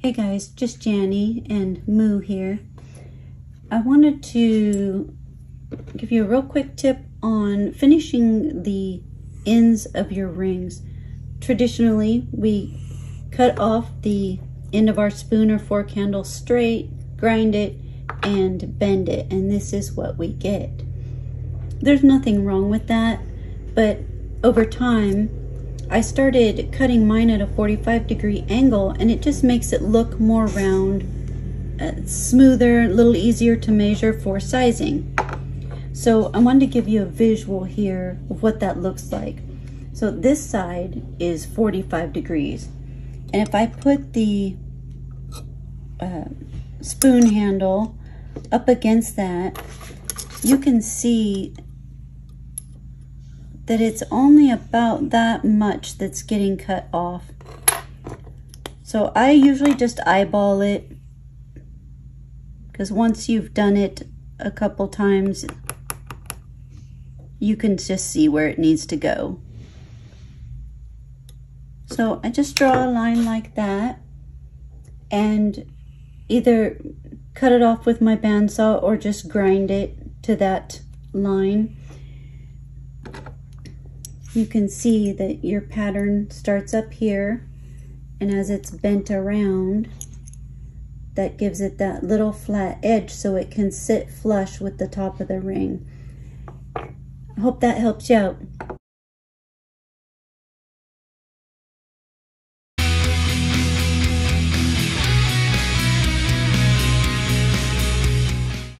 Hey guys, just Jani and Moo here. I wanted to give you a real quick tip on finishing the ends of your rings. Traditionally, we cut off the end of our spoon or fork handle straight, grind it, and bend it, and this is what we get. There's nothing wrong with that, but over time, I started cutting mine at a 45-degree angle, and it just makes it look more round, smoother, a little easier to measure for sizing. So I wanted to give you a visual here of what that looks like. So this side is 45 degrees. And if I put the spoon handle up against that, you can see that it's only about that much that's getting cut off. So I usually just eyeball it, because once you've done it a couple times, you can just see where it needs to go. So I just draw a line like that and either cut it off with my bandsaw or just grind it to that line. You can see that your pattern starts up here, and as it's bent around, that gives it that little flat edge so it can sit flush with the top of the ring. I hope that helps you out.